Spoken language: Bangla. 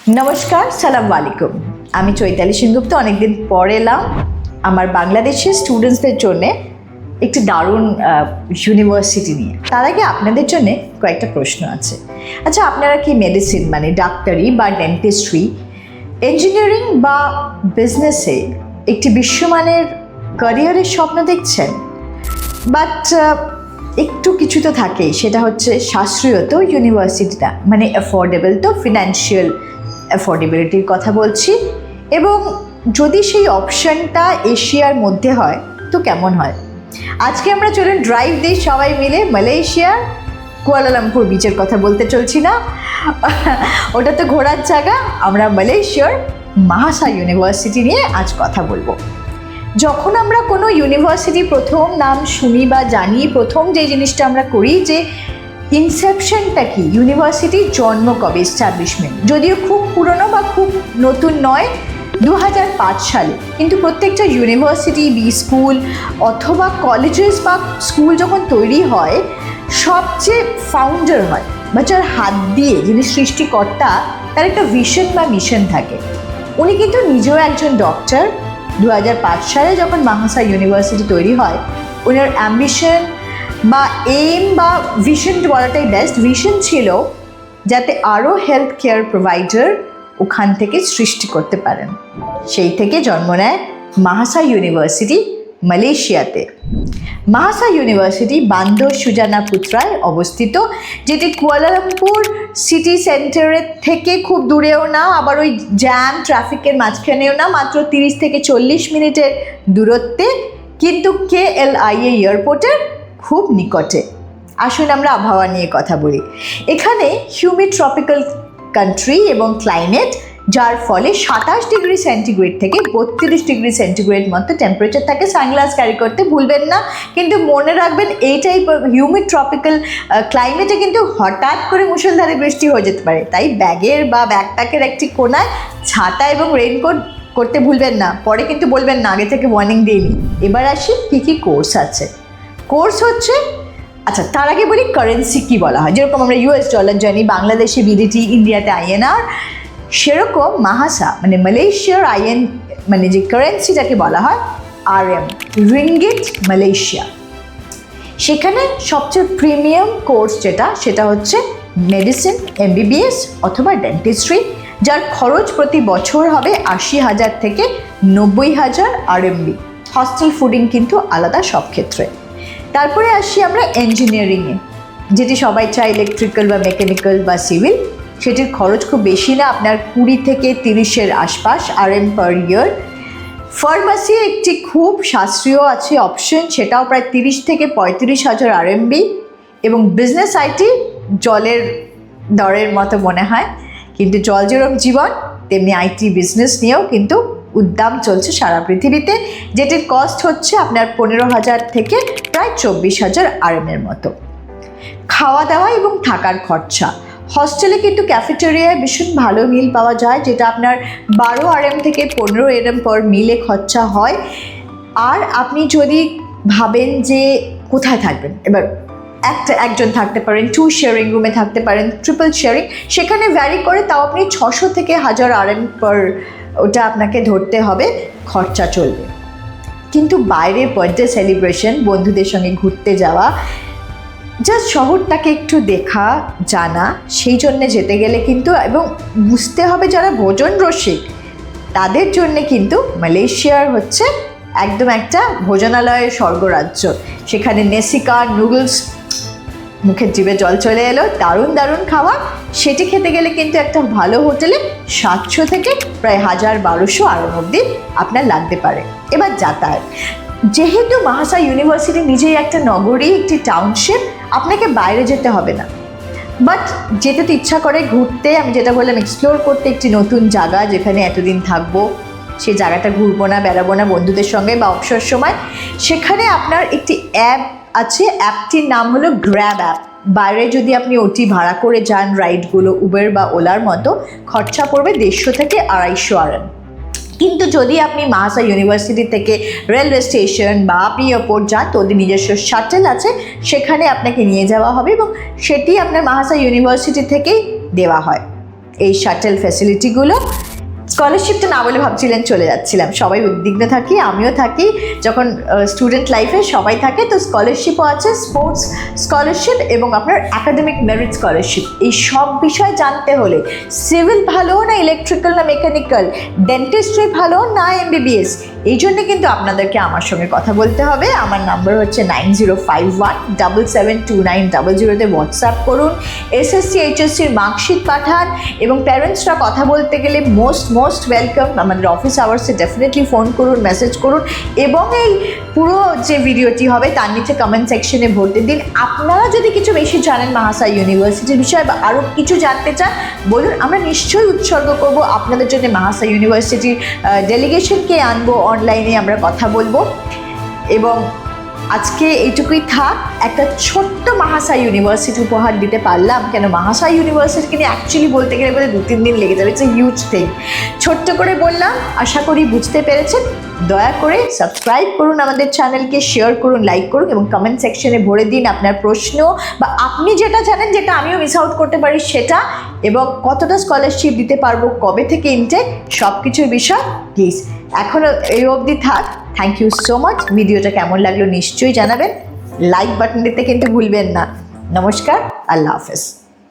নমস্কার, সালাম আলাইকুম। আমি চৈতালি সেনগুপ্ত অনেকদিন পর এলাম আমার বাংলাদেশের স্টুডেন্টসদের জন্য একটি দারুণ ইউনিভার্সিটি নিয়ে। তার আগে আপনাদের জন্য কয়েকটা প্রশ্ন আছে। আচ্ছা, আপনারা কি মেডিসিন মানে ডাক্তারি বা ডেন্টিস্ট্রি, ইঞ্জিনিয়ারিং বা বিজনেসে একটি বিশ্বমানের ক্যারিয়ারের স্বপ্ন দেখছেন? বাট একটু কিছু তো থাকেই, সেটা হচ্ছে সাশ্রয়ী তো ইউনিভার্সিটিটা, মানে অ্যাফোর্ডেবল তো, ফিনান্সিয়াল অ্যাফোর্ডেবিলিটির কথা বলছি। এবং যদি সেই অপশানটা এশিয়ার মধ্যে হয় তো কেমন হয়? আজকে আমরা চলুন ড্রাইভ দিই সবাই মিলে মালয়েশিয়ার কুয়ালালামপুর বিচের কথা বলতে চলছি না, ওটা তো ঘোরার জায়গা। আমরা মালয়েশিয়ার মাহাসা ইউনিভার্সিটি নিয়ে আজ কথা বলবো। যখন আমরা কোনো ইউনিভার্সিটি প্রথম নাম শুনি বা জানি, প্রথম যে জিনিসটা আমরা করি যে ইনসেপশনটা কি, ইউনিভার্সিটির জন্ম কবে, এস্টাবলিশমেন্ট, যদিও খুব পুরনো বা খুব নতুন নয়, 2005 সালে। কিন্তু প্রত্যেকটা ইউনিভার্সিটি বি স্কুল অথবা কলেজেস বা স্কুল যখন তৈরি হয়, সবচেয়ে ফাউন্ডার হয় বা যার হাত দিয়ে যিনি সৃষ্টিকর্তা, তার একটা ভিশন বা মিশন থাকে। উনি কিন্তু নিজেও একজন ডক্টর। 2005 সালে যখন মাহাসা ইউনিভার্সিটি তৈরি হয়, ওনার অ্যাম্বিশন বা এইম বা ভিশন বলাটাই বেস্ট, ভিশন ছিল যাতে আরও হেলথ কেয়ার প্রোভাইডার ওখান থেকে সৃষ্টি করতে পারেন। সেই থেকে জন্ম নেয় মাহাসা ইউনিভার্সিটি মালয়েশিয়াতে। মাহাসা ইউনিভার্সিটি বান্দর সুজানা পুত্রায় অবস্থিত, যেটি কুয়ালালামপুর সিটি সেন্টারের থেকে খুব দূরেও না, আবার ওই জ্যাম ট্রাফিকের মাঝখানেও না, মাত্র 30 থেকে 40 মিনিটের দূরত্বে, কিন্তু KLIA এয়ারপোর্টের খুব নিকটে। আসুন আমরা আবহাওয়া নিয়ে কথা বলি। এখানে হিউমিড ট্রপিক্যাল কান্ট্রি এবং ক্লাইমেট, যার ফলে 27 ডিগ্রি সেন্টিগ্রেড থেকে 32 ডিগ্রি সেন্টিগ্রেড মতো টেম্পারেচার থাকে। সানগ্লাস ক্যারি করতে ভুলবেন না, কিন্তু মনে রাখবেন এই টাইপ হিউমিড ট্রপিক্যাল ক্লাইমেটে কিন্তু হঠাৎ করে মুষলধারে বৃষ্টি হয়ে যেতে পারে। তাই ব্যাগের বা ব্যাকপ্যাকের একটি কোনায় ছাতা এবং রেইনকোট করতে ভুলবেন না, পরে কিন্তু বলবেন না আগে থেকে ওয়ার্নিং দিইনি। এবার আসি কী কী কোর্স আছে। কোর্স হচ্ছে, আচ্ছা তার আগে বলি কারেন্সি কী বলা হয়। যেরকম আমরা US ডলার জানি, বাংলাদেশে BDT, ইন্ডিয়াতে INR, সেরকম মাহাসা মানে মালয়েশিয়ার মানে যে কারেন্সিটাকে বলা হয় RM, রিঙ্গিট মালয়েশিয়া। সেখানে সবচেয়ে প্রিমিয়াম কোর্স সেটা হচ্ছে মেডিসিন, MBBS অথবা ডেন্টিস্ট্রি, যার খরচ প্রতি বছর হবে 80,000 থেকে 90,000 RMB। হস্টেল ফুডিং কিন্তু আলাদা সব ক্ষেত্রে। তারপরে আসি আমরা ইঞ্জিনিয়ারিংয়ে, যেটি সবাই চায় ইলেকট্রিক্যাল বা মেকানিক্যাল বা সিভিল। সেটির খরচ খুব বেশি না, আপনার 20 থেকে 30-এর আশপাশ RM পার ইয়ার। ফার্মাসি একটি খুব সাশ্রয়ী আছে অপশন, সেটাও প্রায় 30 থেকে 35,000 RMB। এবং বিজনেস IT জলের দরের মতো মনে হয়, কিন্তু জল যেরকম জীবন, তেমনি IT বিজনেস নিয়েও কিন্তু উদ্দাম চলছে সারা পৃথিবীতে, যেটির কস্ট হচ্ছে আপনার 15,000 থেকে প্রায় 24,000 RM এর মতো। খাওয়া দাওয়া এবং থাকার খরচা, হস্টেলে কিন্তু ক্যাফেটেরিয়ায় ভীষণ ভালো মিল পাওয়া যায়, যেটা আপনার 12 RM থেকে 15 RM পার মিলে খরচা হয়। আর আপনি যদি ভাবেন যে কোথায় থাকবেন, এবার একজন থাকতে পারেন, 2 শেয়ারিং রুমে থাকতে পারেন, ট্রিপল শেয়ারিং, সেখানে ভ্যারি করে, তাও আপনি 600 থেকে 1000 RM পার ওটা আপনাকে ধরতে হবে, খরচা চলবে। কিন্তু বাইরে বার্থডে সেলিব্রেশন, বন্ধুদের সঙ্গে ঘুরতে যাওয়া, জাস্ট শহরটাকে একটু দেখা জানা, সেই জন্যে যেতে গেলে কিন্তু, এবং বুঝতে হবে যারা ভোজন রসিক তাদের জন্যে কিন্তু মালয়েশিয়ার হচ্ছে একদম একটা ভোজনালয়ের স্বর্গরাজ্য। সেখানে নেসিকা নুডলস, মুখের জিভে জল চলে এলো, দারুণ দারুণ খাবার। সেটি খেতে গেলে কিন্তু একটা ভালো হোটেলে 700 থেকে প্রায় 1000-1200 RM অবধি আপনার লাগতে পারে। এবার যাতায়াত, যেহেতু মাহাসা ইউনিভার্সিটি নিজেই একটা নগরী, একটি টাউনশিপ, আপনাকে বাইরে যেতে হবে না। বাট যেতে তো ইচ্ছা করে ঘুরতে, আমি যেটা বললাম এক্সপ্লোর করতে, একটি নতুন জায়গা যেখানে এতদিন থাকবো, সেই জায়গাটা ঘুরবো না, বেড়াবো না বন্ধুদের সঙ্গে বা অবসর সময়, সেখানে আপনার একটি অ্যাপ আছে। অ্যাপটির নাম হলো গ্র্যাব অ্যাপ। বাইরে যদি আপনি ওটি ভাড়া করে যান, রাইডগুলো উবের বা ওলার মতো, খরচা পড়বে 150 থেকে 250 RM। কিন্তু যদি আপনি মাহাসা ইউনিভার্সিটি থেকে রেলওয়ে স্টেশন বা আপনি এয়ারপোর্ট যান, তো ওদের নিজস্ব শাটেল আছে, সেখানে আপনাকে নিয়ে যাওয়া হবে এবং সেটি আপনার মাহাসা ইউনিভার্সিটি থেকেই দেওয়া হয়। এই শাটেল ফ্যাসিলিটিগুলো। স্কলারশিপটা না বলে ভাবছিলেন চলে যাচ্ছিলাম, সবাই উদ্বিগ্ন থাকি, আমিও থাকি, যখন স্টুডেন্ট লাইফে সবাই থাকে। তো স্কলারশিপও আছে, স্পোর্টস স্কলারশিপ এবং আপনার অ্যাকাডেমিক মেরিট স্কলারশিপ। এই সব বিষয় জানতে হলে সিভিল ভালো না ইলেকট্রিক্যাল না মেকানিক্যাল, ডেন্টিস্ট্রি ভালো না এমবিবিএস, এই জন্য কিন্তু আপনাদেরকে আমার সঙ্গে কথা বলতে হবে। আমার নাম্বার হচ্ছে 9051772900-তে হোয়াটসঅ্যাপ করুন, এসএসসি এইচএসসির মার্কশিট পাঠান, এবং প্যারেন্টসরা কথা বলতে গেলে মোস্ট ওয়েলকাম। আমাদের অফিস আওয়ার্সে ডেফিনেটলি ফোন করুন, মেসেজ করুন, এবং এই পুরো যে ভিডিওটি হবে তার নিচে কমেন্ট সেকশনে ভোট দিন। আপনারা যদি কিছু বেশি জানেন মহাশয় ইউনিভার্সিটির বিষয়ে বা আরও কিছু জানতে চান বলুন, আমরা নিশ্চয়ই উৎসর্গ করব আপনাদের জন্য। মহাশয় ইউনিভার্সিটির ডেলিগেশনকে আনবো, অনলাইনে আমরা কথা বলবো। এবং আজকে এইটুকুই থাক, একটা ছোট্ট মহাশয় ইউনিভার্সিটি উপহার দিতে পারলাম। কেন মহাশয় ইউনিভার্সিটিকে নিয়ে অ্যাকচুয়ালি বলতে গেলে 2-3 দিন লেগে যাবে, ইটস এ হিউজ থিং। ছোট্ট করে বললাম, আশা করি বুঝতে পেরেছেন। দয়া করে সাবস্ক্রাইব করুন আমাদের চ্যানেলকে, শেয়ার করুন, লাইক করুন, এবং কমেন্ট সেকশনে ভরে দিন আপনার প্রশ্ন, বা আপনি যেটা জানেন যেটা আমিও মিস আউট করতে পারি সেটা, এবং কতটা স্কলারশিপ দিতে পারবো, কবে থেকে ইনটেক, সব কিছুর বিষয় প্লিজ এখনও এই অবধি থাক। Thank you so much. ভিডিওটা কেমন লাগলো নিশ্চয়ই জানাবেন, লাইক বাটন দিতে কিন্তু ভুলবেন না। নমস্কার, আল্লাহ হাফেজ।